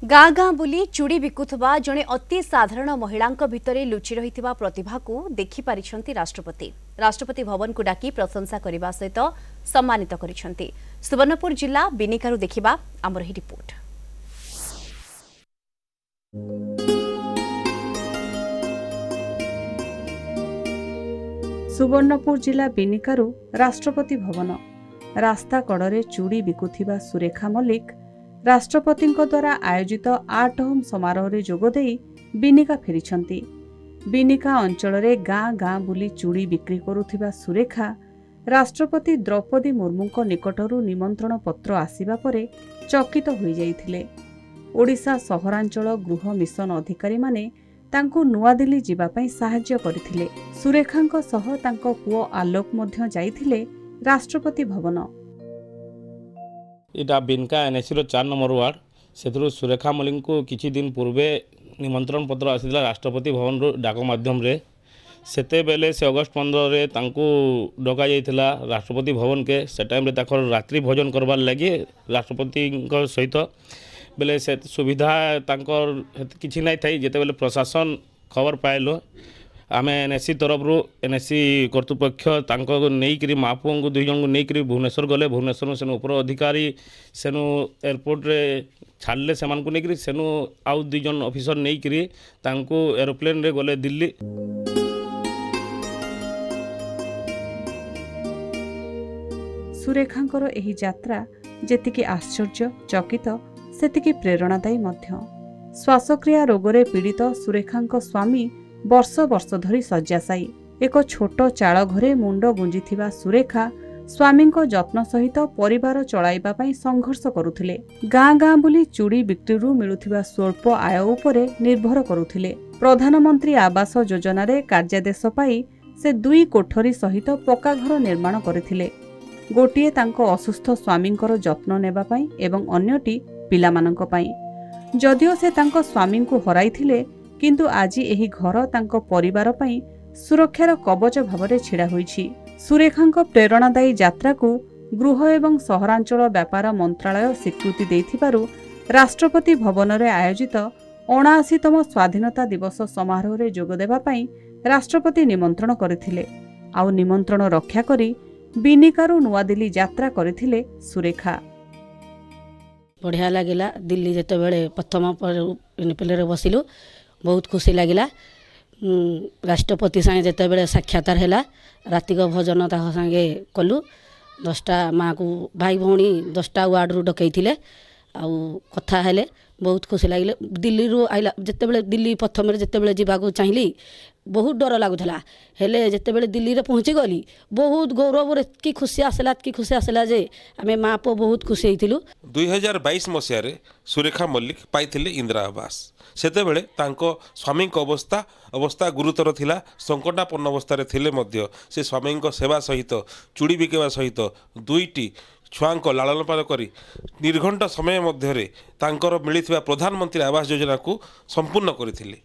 गाँ गाँ बुली चूड़ी बिकुथबा जणे अति साधारण महिलांक भितरे लुचि रहिथिबा प्रतिभा को देखि पारिछंती राष्ट्रपति। राष्ट्रपति भवन को डाकी प्रशंसा करने सहित सम्मानित करिछंती। सुवर्णपुर जिला बिनिकारु देखिबा आमर ही रिपोर्ट। सुवर्णपुर जिला बिनिकारु राष्ट्रपति भवन रास्ता कड़े चूड़ी बिकुथिबा सुरेखा मल्लिक राष्ट्रपति द्वारा आयोजित आर्ट होम समारोह रे जोगदेई बिनिका फेरिछंती। बिनिका अंचल रे गाँ गाँ बुली चूड़ी बिक्री करुथिबा सुरेखा राष्ट्रपति द्रौपदी मुर्मू निकटरू निमंत्रण पत्र आसिबा परे चकित होई जाइथिले। ओडिशा सहरांचल गृह मिशन अधिकारी माने तांको नुआ दिल्ली जीवा पई सहाय्य करथिले। सुरेखांक सह तांको पुओ आलोक मध्य जाइथिले राष्ट्रपति भवन। इटा बिनका एनएसी 4 नंबर वार्ड से सुरेखा मल्लिक को किछि दिन पूर्वे निमंत्रण पत्र आसीला राष्ट्रपति भवन रो डाक माध्यम रे। सेते बेले से अगस्त 15 रे तांको डका जाइथिला राष्ट्रपति भवन के। से टाइम रे ताकर रात्रि भोजन करबार लागि राष्ट्रपति सहित बेले से सुविधा तांकर किछि नै थाई। जेते बेले प्रशासन खबर पाइलो आमे एनएसी तरफ रो एनएसी कर्तृपक्ष तांको नेइकरी मापुओं को 2 जन को नेइकरी भुवनेश्वर गले। भुवनेश्वर सेनु उपर अधिकारी सेनु एयरपोर्ट रे छाड़ले सेमान को नेइकरी सेनु आउ 2 जन ऑफिसर नेइकरी तांको एरोप्लेन रे गले दिल्ली। सुरेखांकर एही यात्रा जेतिकी आश्चर्य चकित सेतिकी प्रेरणादायी मध्य। श्वासक्रिया रोगरे पीड़ित सुरेखांक स्वामी वर्ष वर्ष धरी शय्याशायी। एक छोट चाल घरे मुंड गुंजिथिबा सुरेखा स्वामी जत्न सहित परिवार चलाइबा पई संघर्ष करुथिले। गाँ गाँ बुली चूड़ी बिक्रीरू मिलुथिबा स्वल्प आय उपरे निर्भर करुथिले। प्रधानमंत्री आवास योजना रे कार्यादेश पाई से 2 कोठरी सहित पक्का घर निर्माण करथिले। गोटिए तांको असुस्थ स्वामींकर जत्न नेबा पई एवं अन्यटी पिलामानंक पई। जदियो से तांको स्वामी को हराइथिले किंतु आजी एही घर तांको परिवार पई सुरक्षार कवच भावरे छिड़ा होईछि। सुरेखांक प्रेरणादायी यात्रा को गृह एवं सहरांचल व्यापार मंत्रालय स्वीकृति देथिबारु राष्ट्रपति भवन रे आयोजित 79तम स्वाधीनता दिवस समारोह रे जोग देबा पई राष्ट्रपति निमंत्रण करथिले। आउ निमंत्रण रक्षा करी बिनिकारु नुआ दिल्ली यात्रा करथिले सुरेखा। बढ़िया लगिला। दिल्ली जते बेले प्रथम प्लेन बसिलु बहुत खुशी लगिला। राष्ट्रपति संगे जते बेले साक्षात्कार हैला रातिक भोजन ता संगे कलु। 10टा माँ को भाई भौणी 10टा वार्ड रु डकैथिले आउ कथा हेले बहुत खुशी लगिले। दिल्ली रु आइला जते बेले दिल्ली प्रथम रे जते बेले जीवा को चाहिली बहुत डर लागुथला। हेले जते बेले दिल्ली रे पहुंची गली बहुत गौरव रे की खुशी आसला जे आमे माँ पो बहुत खुशी हेतिलु। 2022 मसिया रे सुरेखा मल्लिक पाइथिले इंदिरा आवास। सेते बेले तांको स्वामी अवस्था गुरुतर थिला। संकटापन्न अवस्था रे थिले मध्य से स्वामी सेवा सहित चूड़ी बिकेवा सहित 2टी छुआंको लालन पालन करी निर्घंट समय मध्य रे तांकर मिलिथिबा प्रधानमंत्री आवास योजना को संपूर्ण करथिले।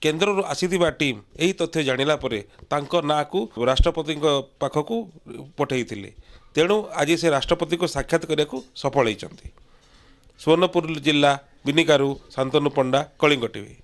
केंद्र आसीथिबा टीम एही तथ्य जानिला परे तांको ना को राष्ट्रपति पाखकू पठेइथिले। तेणु आज से राष्ट्रपति को साक्षात करने को सफल होइचंती। सुवर्णपुर जिला बिनिकारु शांतनु पंडा, कलिंग टीवी।